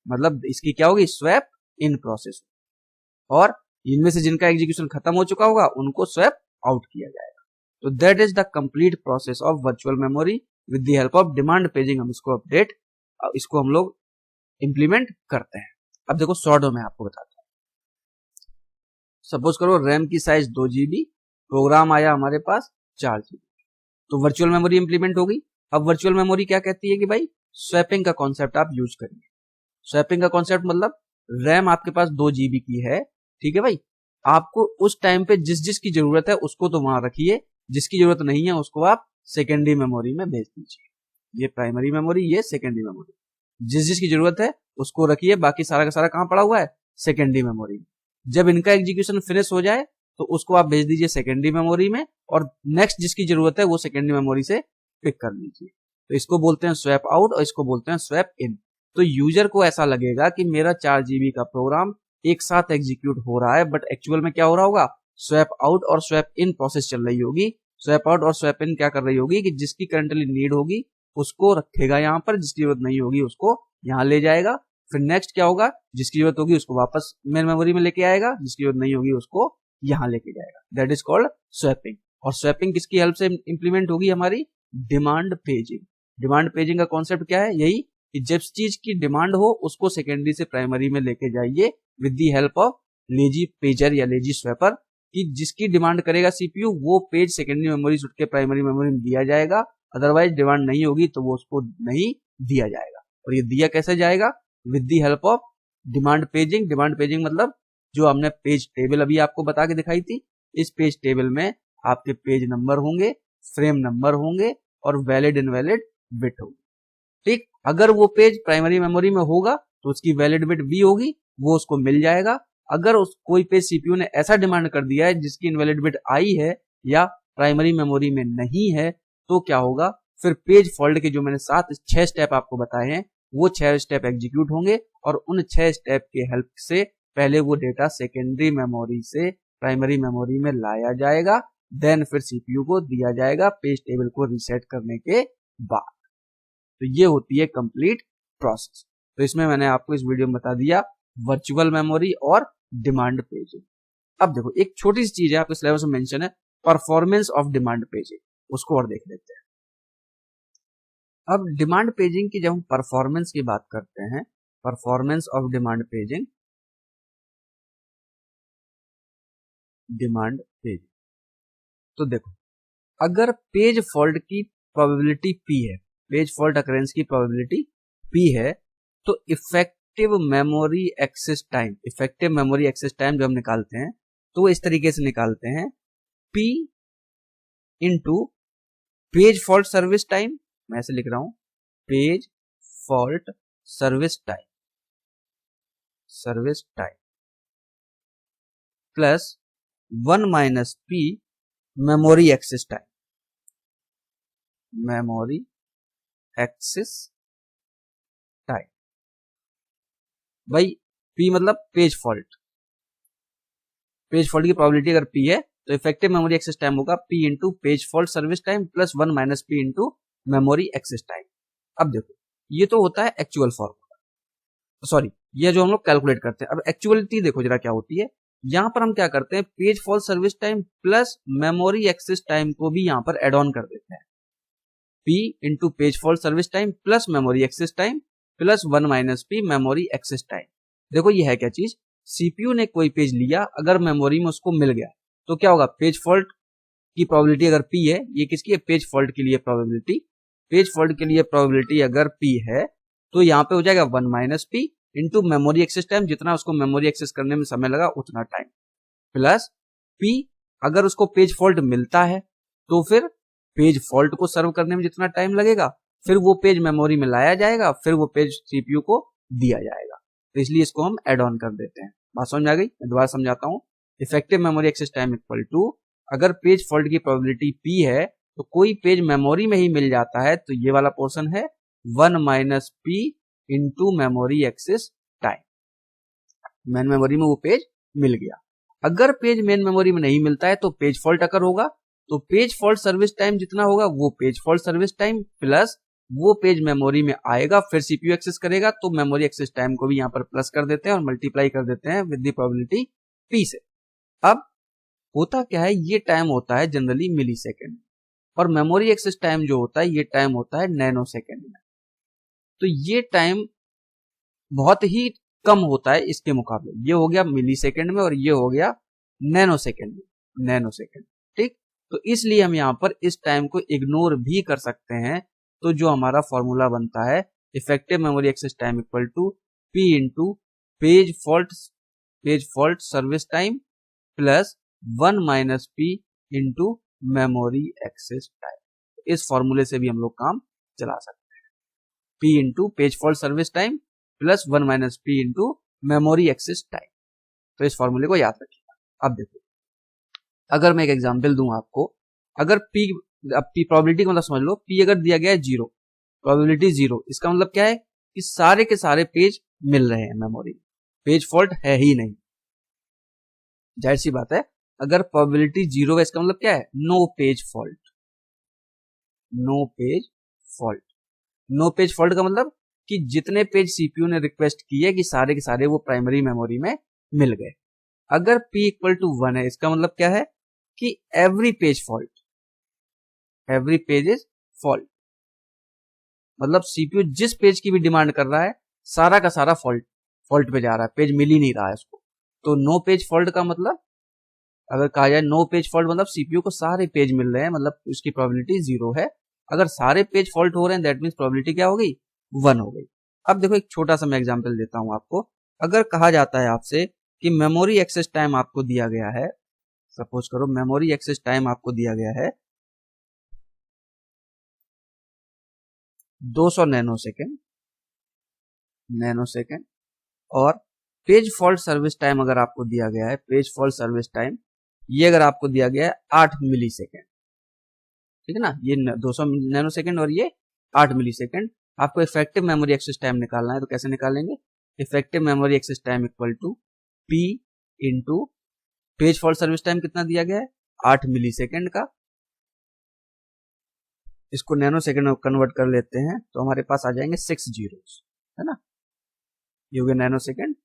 मतलब इसकी क्या होगी, स्वैप इन प्रोसेस, और इनमें से जिनका एग्जीक्यूशन खत्म हो चुका होगा उनको स्वैप आउट किया जाएगा। तो that is the complete process of virtual memory with the help of demand paging. हम इसको अपडेट, इसको हम लोग इंप्लीमेंट करते हैं। अब देखो शॉर्ट में आपको बताता हूं, सपोज करो रैम की साइज 2 GB, प्रोग्राम आया हमारे पास 4 GB, तो वर्चुअल मेमोरी इंप्लीमेंट हो गई। अब वर्चुअल मेमोरी क्या कहती है कि भाई स्वैपिंग का कॉन्सेप्ट आप यूज करिए। स्वैपिंग का कॉन्सेप्ट मतलब रैम आपके पास 2 GB की है, ठीक है भाई, आपको उस टाइम पे जिस जिस की जरूरत है उसको तो वहां रखिए, जिसकी जरूरत नहीं है उसको आप सेकेंडरी मेमोरी में भेज दीजिए। ये प्राइमरी मेमोरी, ये सेकेंडरी मेमोरी, जिस जिसकी जरूरत है उसको रखिए, बाकी सारा का सारा कहां पड़ा हुआ है, सेकेंडरी मेमोरी में। जब इनका एग्जीक्यूशन फिनिश हो जाए तो उसको आप भेज दीजिए सेकेंडरी मेमोरी में, और नेक्स्ट जिसकी जरूरत है वो सेकेंडरी मेमोरी से पिक कर लीजिए। तो इसको बोलते हैं स्वैप आउट और इसको बोलते हैं स्वैप इन। तो यूजर को ऐसा लगेगा कि मेरा 4 GB का प्रोग्राम एक साथ एग्जीक्यूट हो रहा है, बट एक्चुअल में क्या हो रहा होगा, स्वैप आउट और स्वैप इन प्रोसेस चल रही होगी। स्वैप आउट और स्वैप इन क्या कर रही होगी कि जिसकी करंटली नीड होगी उसको रखेगा यहाँ पर, जिसकी जरूरत नहीं होगी उसको यहाँ ले जाएगा। फिर नेक्स्ट क्या होगा, जिसकी जरूरत होगी उसको वापस मेन मेमोरी में लेके आएगा, जिसकी जरूरत नहीं होगी उसको यहाँ लेके जाएगा। That is called swapping. और स्वैपिंग किसकी हेल्प से इंप्लीमेंट होगी, हमारी डिमांड पेजिंग। डिमांड पेजिंग का कॉन्सेप्ट क्या है, यही कि जब चीज की डिमांड हो उसको सेकेंडरी से प्राइमरी में लेके जाइए with the help of lazy pager या लेजी स्वैपर कि जिसकी डिमांड करेगा सीपीयू वो पेज सेकेंडरी मेमोरी से उठ के प्राइमरी मेमोरी में दिया जाएगा, अदरवाइज डिमांड नहीं होगी तो वो उसको नहीं दिया जाएगा। और ये दिया कैसे जाएगा? With the help of demand paging. Demand paging मतलब जो हमने पेज टेबल अभी आपको बता के दिखाई थी, इस पेज टेबल में आपके पेज नंबर होंगे, फ्रेम नंबर होंगे और वैलिड इनवैलिड बिट होगी। ठीक, अगर वो पेज प्राइमरी मेमोरी में होगा तो उसकी वैलिड बिट भी होगी, वो उसको मिल जाएगा। अगर उस कोई पेज सीपीयू ने ऐसा डिमांड कर दिया है जिसकी इनवैलिड बिट आई है या प्राइमरी मेमोरी में नहीं है तो क्या होगा? फिर पेज फॉल्ट के जो मैंने 6 स्टेप आपको बताए हैं वो 6 स्टेप एग्जीक्यूट होंगे और उन 6 स्टेप के हेल्प से पहले वो डेटा सेकेंडरी मेमोरी से प्राइमरी मेमोरी में लाया जाएगा, देन फिर सीपीयू को दिया जाएगा पेज टेबल को रीसेट करने के बाद। तो ये होती है कंप्लीट प्रोसेस। तो इसमें मैंने आपको इस वीडियो में बता दिया वर्चुअल मेमोरी और डिमांड पेजिंग। अब देखो एक छोटी सी चीज है आपके सिलेबस में मेंशन है, परफॉर्मेंस ऑफ डिमांड पेजिंग, उसको और देख लेते हैं। अब डिमांड पेजिंग की जब हम परफॉर्मेंस की बात करते हैं, परफॉर्मेंस ऑफ डिमांड पेजिंग, तो देखो अगर पेज फॉल्ट की प्रोबेबिलिटी p है, पेज फॉल्ट अकरेंस की प्रोबेबिलिटी p है, तो effective memory access time, effective memory access time जब हम निकालते हैं तो वो इस तरीके से निकालते हैं, p into page fault service time, मैं ऐसे लिख रहा हूं, page fault service time plus 1 minus p memory access time, memory access time. भाई p मतलब पेज फॉल्ट की प्रोबेबिलिटी अगर p है तो इफेक्टिव मेमोरी एक्सेस टाइम होगा p into page fault service time plus 1 minus p into memory access time. अब देखो ये तो होता है एक्चुअल फॉर्मूला, सॉरी ये जो हम लोग कैलकुलेट करते हैं। अब एक्चुअलिटी देखो जरा क्या होती है, यहां पर हम क्या करते हैं, page fault service time plus memory access time को भी यहां पर एड ऑन कर देते हैं, p into page fault service time plus memory access time plus 1 minus p memory access time. देखो ये है क्या चीज, सीपीयू ने कोई पेज लिया, अगर मेमोरी में उसको मिल गया तो क्या होगा, पेज फॉल्ट की प्रोबेबिलिटी अगर p है, ये किसकी है, पेज फॉल्ट के लिए प्रोबेबिलिटी, पेज फॉल्ट के लिए प्रोबेबिलिटी अगर p है तो यहाँ पे हो जाएगा 1 minus p into memory access time, जितना उसको मेमोरी एक्सेस करने में समय लगा उतना टाइम, प्लस p अगर उसको पेज फॉल्ट मिलता है तो फिर पेज फॉल्ट को सर्व करने में जितना टाइम लगेगा, फिर वो पेज मेमोरी में लाया जाएगा, फिर वो पेज सीपीयू को दिया जाएगा। तो इसलिए इसको हम एड ऑन कर देते हैं। बात समझ आ गई? मैं दोबारा समझाता हूँ। Effective memory access time equal to, अगर पेज फॉल्ट की प्रोबेबिलिटी p है तो कोई पेज मेमोरी में ही मिल जाता है तो ये वाला पोर्शन है 1 minus p into memory access time, main memory में वो पेज मिल गया। अगर पेज मेन मेमोरी में नहीं मिलता है तो पेज फॉल्ट अकर होगा, तो पेज फॉल्ट सर्विस टाइम जितना होगा वो page fault service time plus वो पेज मेमोरी में आएगा, फिर सीपीयू एक्सेस करेगा, तो मेमोरी एक्सेस टाइम को भी यहाँ पर प्लस कर देते हैं और मल्टीप्लाई कर देते हैं विद द प्रोबेबिलिटी p से। अब होता क्या है, ये टाइम होता है जनरली मिली सेकेंड और मेमोरी एक्सेस टाइम जो होता है ये टाइम होता है नैनो सेकेंड में। तो ये टाइम बहुत ही कम होता है इसके मुकाबले, ये हो गया मिली सेकेंड में और ये हो गया नैनो सेकेंड में, नैनो सेकेंड। ठीक, तो इसलिए हम यहाँ पर इस टाइम को इग्नोर भी कर सकते हैं। तो जो हमारा फॉर्मूला बनता है effective memory access time equal to p into page fault service time plus 1 minus p into memory access time. इस फॉर्मूले से भी हम लोग काम चला सकते हैं, p into page fault service time plus 1 minus p into memory access time. तो इस फॉर्मूले को याद रखिएगा। अब देखो अगर मैं एक एग्जांपल दूं आपको, अगर p, अब p प्रोबेबिलिटी का मतलब समझ लो, p अगर दिया गया है 0, प्रोबेबिलिटी 0, इसका मतलब क्या है कि सारे के सारे पेज मिल रहे हैं मेमोरी में, पेज फॉल्ट है ही नहीं। जाहिर सी बात है अगर प्रोबेबिलिटी 0 है इसका मतलब क्या है, no page fault, no page fault. No page fault का मतलब कि जितने पेज सीपीयू ने रिक्वेस्ट की है कि सारे के सारे वो प्राइमरी मेमोरी में मिल गए। अगर p इक्वल टू 1 है इसका मतलब क्या है कि every page fault, every page is fault, मतलब सीपीयू जिस पेज की भी डिमांड कर रहा है सारा का सारा फॉल्ट पे जा रहा है, पेज मिल ही नहीं रहा है उसको। तो नो पेज फॉल्ट का मतलब, अगर कहा जाए नो पेज फॉल्ट मतलब सीपीयू को सारे पेज मिल रहे हैं, मतलब उसकी प्रोबेबिलिटी 0 है। अगर सारे पेज फॉल्ट हो रहे हैं दैट मीन्स प्रोबेबिलिटी क्या हो गई, 1 हो गई। अब देखो एक छोटा सा मैं एग्जांपल देता हूं आपको। अगर कहा जाता है आपसे कि मेमोरी एक्सेस टाइम आपको दिया गया है, सपोज करो मेमोरी एक्सेस टाइम आपको दिया गया है 200 नैनोसेकेंड, और पेज फॉल्ट सर्विस टाइम अगर आपको दिया गया है, पेज फॉल्ट सर्विस टाइम ये अगर आपको दिया गया है 8 मिली सेकेंड, ठीक है ना, ये 200 नैनोसेकेंड और ये 8 मिली सेकेंड। आपको इफेक्टिव मेमोरी एक्सेस टाइम निकालना है, तो कैसे निकालेंगे, effective memory access time equal to p into page fault service time कितना दिया गया है 8 मिली सेकेंड का, इसको नैनो सेकेंड में कन्वर्ट कर लेते हैं तो हमारे पास आ जाएंगे 6 जीरोस, है ना, ये हो गया nanosecond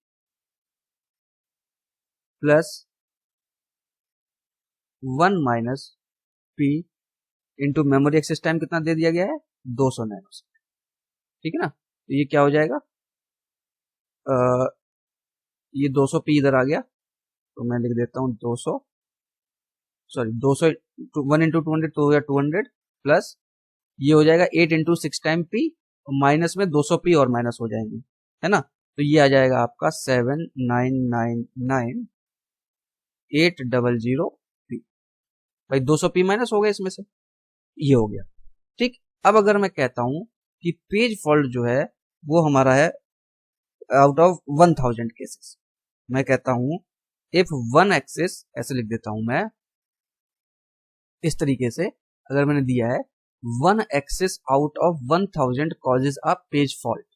plus 1 minus p into memory access time कितना दे दिया गया है 200 नैनो सेकेंड, ठीक है ना। तो ये क्या हो जाएगा, ये 200 पी इधर आ गया तो मैं लिख देता हूं 200, सॉरी 200 1 इंटू 200 तो हो गया 200 प्लस ये हो जाएगा 8 इंटू 6 टाइम पी, माइनस में 200 पी और माइनस हो जाएंगे, है ना। तो ये आ जाएगा आपका 7999800 पी, भाई 200 पी माइनस हो गया इसमें से, ये हो गया, ठीक। अब अगर मैं कहता हूं कि पेज फॉल्ट जो है वो हमारा है आउट ऑफ 1000 केसेस, मैं कहता हूं इफ वन एक्सेस, ऐसे लिख देता हूं मैं इस तरीके से, अगर मैंने दिया है one access out of 1000 causes a page fault,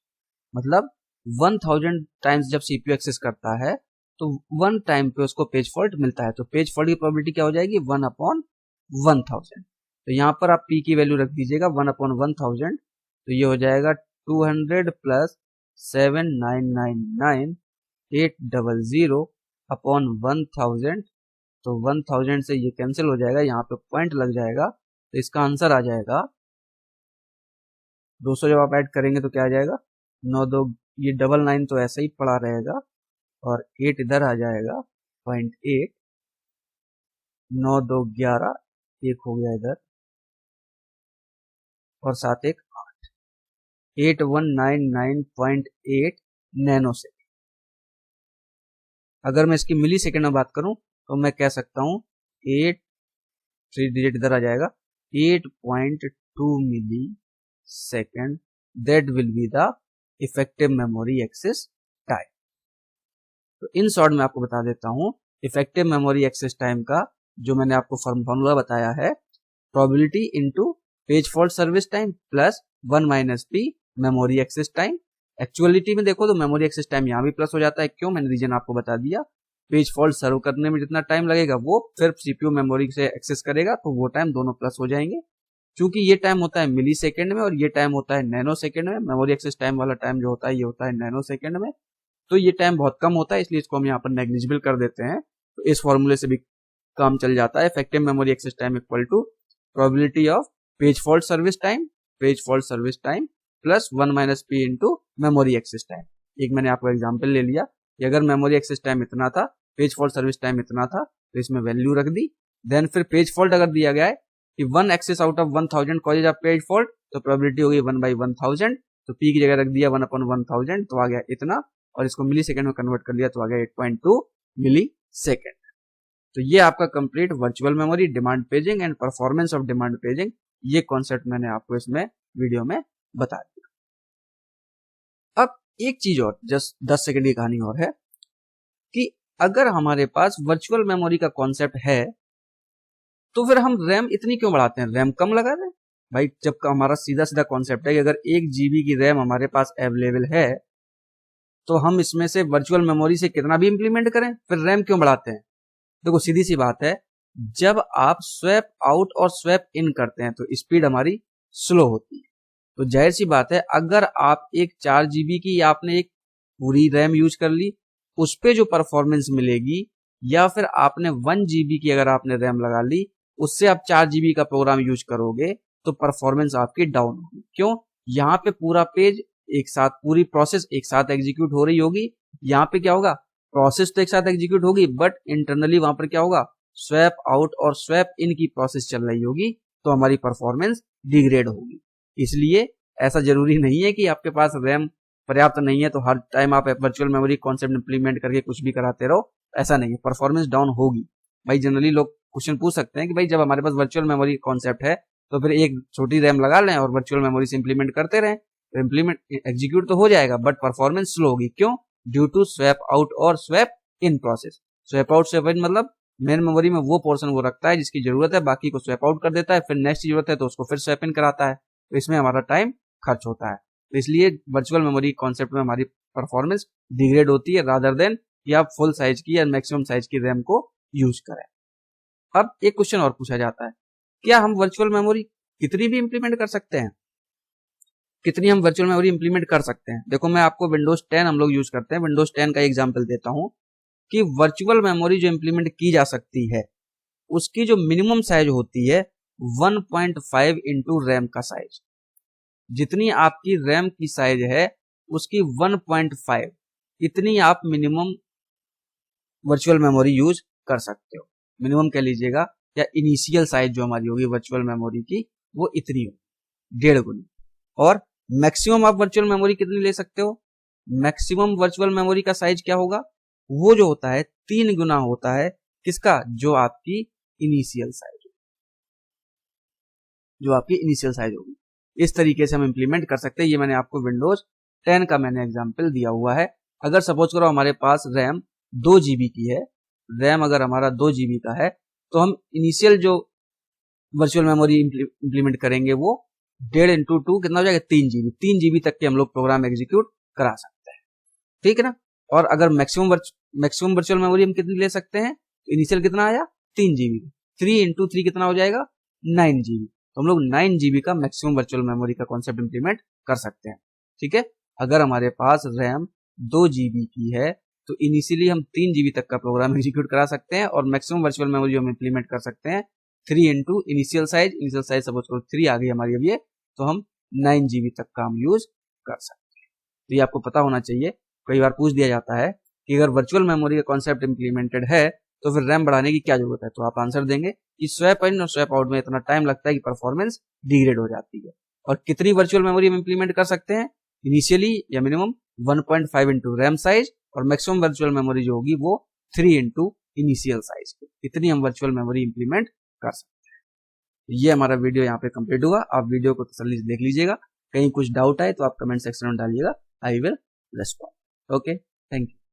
मतलब 1000 टाइम्स जब सीपीयू एक्सेस करता है तो 1 टाइम पे उसको पेज फॉल्ट मिलता है, तो पेज फॉल्ट की प्रोबेबिलिटी क्या हो जाएगी 1/1000। तो यहां पर आप पी की वैल्यू रख दीजिएगा 1/1000, तो ये हो जाएगा 200 प्लस 7999800 अपॉन 1000, तो 1000 से ये कैंसिल हो जाएगा, यहाँ पे पॉइंट लग जाएगा, तो इसका आंसर आ जाएगा 200 जब आप ऐड करेंगे तो क्या आ जाएगा 9 2, ये 99 तो ऐसा ही पड़ा रहेगा और 8 इधर आ जाएगा 0.8, 9 2 11, एक हो गया इधर और 7 1 8, 8199.8 नैनो सेकेंड। अगर मैं इसकी मिली सेकेंड में बात करूं तो मैं कह सकता हूं 8, 3 डिजिट इधर आ जाएगा 8.2 millisecond, that will be the effective memory access time. तो इन शॉर्ट में आपको बता देता हूं इफेक्टिव मेमोरी एक्सेस टाइम का जो मैंने आपको फॉर्मूला बताया है, probability into page fault service time plus 1 minus p memory access time. Actuality में देखो तो मेमोरी एक्सेस टाइम यहाँ भी प्लस हो जाता है, क्यों, मैंने रीजन आपको बता दिया, पेज फॉल्ट सर्व करने में जितना टाइम लगेगा वो फिर सीपीयू मेमोरी से एक्सेस करेगा तो वो टाइम दोनों प्लस हो जाएंगे। क्योंकि ये टाइम होता है मिली सेकेंड में और ये टाइम होता है नैनो सेकेंड में, मेमोरी एक्सेस टाइम वाला टाइम जो होता है ये होता है नैनो सेकेंड में, तो ये टाइम बहुत कम होता है, इसलिए इसको हम यहाँ पर नेग्लिजिबल कर देते हैं। तो इस फॉर्मूले से भी काम चल जाता है, effective memory access time equal to probability of page fault service time plus 1 minus p into memory access time. एक मैंने आपको एग्जाम्पल ले लिया कि अगर मेमोरी एक्सेस टाइम इतना था, पेज फॉल्ट सर्विस टाइम इतना था, तो इसमें वैल्यू रख दी, देन फिर पेज फॉल्ट अगर दिया गया है कि 1 access out of 1000 causes of page fault, तो प्रोबेबिलिटी हो गई 1/1000, तो पी की जगह रख दिया 1/1000 तो आ गया इतना, और इसको मिली सेकेंड में कन्वर्ट कर लिया तो आ गया 8.2 मिली सेकेंड। तो ये आपका complete virtual memory, demand paging and performance of demand paging, ये कॉन्सेप्ट मैंने आपको इसमें वीडियो में बता दिया। अब एक चीज और, जस्ट 10 सेकेंड की कहानी और है कि अगर हमारे पास वर्चुअल मेमोरी का कॉन्सेप्ट है तो फिर हम रैम इतनी क्यों बढ़ाते हैं, रैम कम लगा दें भाई, जब हमारा सीधा सीधा कॉन्सेप्ट है कि अगर 1 GB की रैम हमारे पास अवेलेबल है तो हम इसमें से वर्चुअल मेमोरी से कितना भी इंप्लीमेंट करें, फिर रैम क्यों बढ़ाते हैं। देखो सीधी सी बात है, जब आप स्वैप आउट और स्वैप इन करते हैं तो स्पीड हमारी स्लो होती है, तो जाहिर सी बात है अगर आप एक 4 GB की आपने एक पूरी रैम यूज कर ली, उस पे जो परफॉर्मेंस मिलेगी, या फिर आपने 1 GB की अगर आपने रैम लगा ली, उससे आप 4 GB का प्रोग्राम यूज करोगे तो परफॉर्मेंस आपकी डाउन होगी। क्यों, यहाँ पे पूरा पेज एक साथ, पूरी प्रोसेस एक साथ एग्जीक्यूट हो रही होगी, यहाँ पे क्या होगा प्रोसेस तो एक साथ एग्जीक्यूट होगी, बट इंटरनली वहां पर क्या होगा, स्वैप आउट और स्वैप इन की प्रोसेस चल रही होगी, तो हमारी परफॉर्मेंस डिग्रेड होगी। इसलिए ऐसा जरूरी नहीं है कि आपके पास रैम पर्याप्त नहीं है तो हर टाइम आप वर्चुअल मेमोरी कॉन्सेप्ट इंप्लीमेंट करके कुछ भी कराते रहो, ऐसा नहीं है, परफॉर्मेंस डाउन होगी। भाई जनरली लोग क्वेश्चन पूछ सकते हैं कि भाई जब हमारे पास वर्चुअल मेमोरी कॉन्सेप्ट है तो फिर एक छोटी रैम लगा लें और वर्चुअल मेमोरी से इंप्लीमेंट करते रहें, तो इंप्लीमेंट एग्जीक्यूट तो हो जाएगा बट परफॉर्मेंस स्लो होगी। क्यों? ड्यू टू स्वैप आउट और swap in process. Swap out swap in मतलब मेन मेमोरी में वो पोर्शन वो रखता है जिसकी जरूरत है, बाकी को स्वैप आउट कर देता है, फिर नेक्स्ट की जरूरत है तो उसको फिर स्वैप इन कराता है, तो इसमें हमारा टाइम खर्च होता है। तो इसलिए वर्चुअल मेमोरी कॉन्सेप्ट में हमारी परफॉर्मेंस डिग्रेड होती है रादर देन कि आप फुल साइज की या मैक्सिमम साइज की रैम को यूज करें। अब एक क्वेश्चन और पूछा जाता है, क्या हम वर्चुअल मेमोरी कितनी भी इंप्लीमेंट कर सकते हैं? कितनी हम वर्चुअल मेमोरी इंप्लीमेंट कर सकते हैं? देखो मैं आपको विंडोज 10 हम लोग यूज करते हैं, विंडोज 10 का एग्जांपल देता हूं कि वर्चुअल मेमोरी जो इंप्लीमेंट की जा सकती है उसकी जो मिनिमम साइज होती है 1.5 इंटू रैम का साइज। जितनी आपकी रैम की साइज है उसकी 1.5 इतनी आप मिनिमम वर्चुअल मेमोरी यूज कर सकते हो। मिनिमम कह लीजिएगा, या इनिशियल साइज जो हमारी होगी वर्चुअल मेमोरी की वो इतनी होगी, 1.5 गुनी। और मैक्सिमम आप वर्चुअल मेमोरी कितनी ले सकते हो? मैक्सिमम वर्चुअल मेमोरी का साइज क्या होगा? वो जो होता है 3 गुना होता है किसका? जो आपकी इनिशियल साइज होगी। इस तरीके से हम इंप्लीमेंट कर सकते हैं। ये मैंने आपको विंडोज 10 का मैंने एग्जांपल दिया हुआ है। अगर सपोज करो हमारे पास रैम 2 GB की है, रैम अगर हमारा 2 GB का है तो हम इनिशियल जो वर्चुअल मेमोरी इंप्लीमेंट करेंगे वो 1.5 इंटू 2 कितना हो जाएगा? 3 GB। 3 GB तक के हम लोग प्रोग्राम एग्जीक्यूट करा सकते हैं, ठीक है ना। और अगर मैक्सिमम वर्चुअल मेमोरी हम कितनी ले सकते हैं? इनिशियल कितना आया? 3 GB। 3 इंटू 3 कितना हो जाएगा? 9 GB। तो हम लोग 9 GB का मैक्सिमम वर्चुअल मेमोरी का कॉन्सेप्ट इंप्लीमेंट कर सकते हैं, ठीक है। अगर हमारे पास रैम 2 GB की है तो इनिशियली हम 3 GB तक का प्रोग्राम एग्जीक्यूट करा सकते हैं और मैक्सिमम वर्चुअल मेमोरी हम इंप्लीमेंट कर सकते हैं 3 इंटू इनिशियल साइज सपोज करो 3 आ गई हमारी अब ये, तो हम 9 GB तक का हम यूज कर सकते हैं। तो ये आपको पता होना चाहिए। कई बार पूछ दिया जाता है कि अगर वर्चुअल मेमोरी का कॉन्सेप्ट इंप्लीमेंटेड है तो फिर रैम बढ़ाने की क्या जरूरत है, तो आप आंसर देंगे कि स्वैप इन और स्वैप आउट में इतना टाइम लगता है कि परफॉर्मेंस डिग्रेड हो जाती है। और कितनी वर्चुअल मेमोरी हम इंप्लीमेंट कर सकते हैं? इनिशियली या मिनिमम 1.5 इंटू रैम साइज, और मैक्सिमम वर्चुअल मेमोरी जो होगी वो 3 इंटू इनिशियल साइज। इतनी हम वर्चुअल मेमोरी इंप्लीमेंट कर सकते हैं। ये हमारा वीडियो यहाँ पे कंप्लीट हुआ। आप वीडियो को तसल्ली से देख लीजिएगा, कहीं कुछ डाउट आए तो आप कमेंट सेक्शन में डालिएगा, I will respond. Okay, thank you.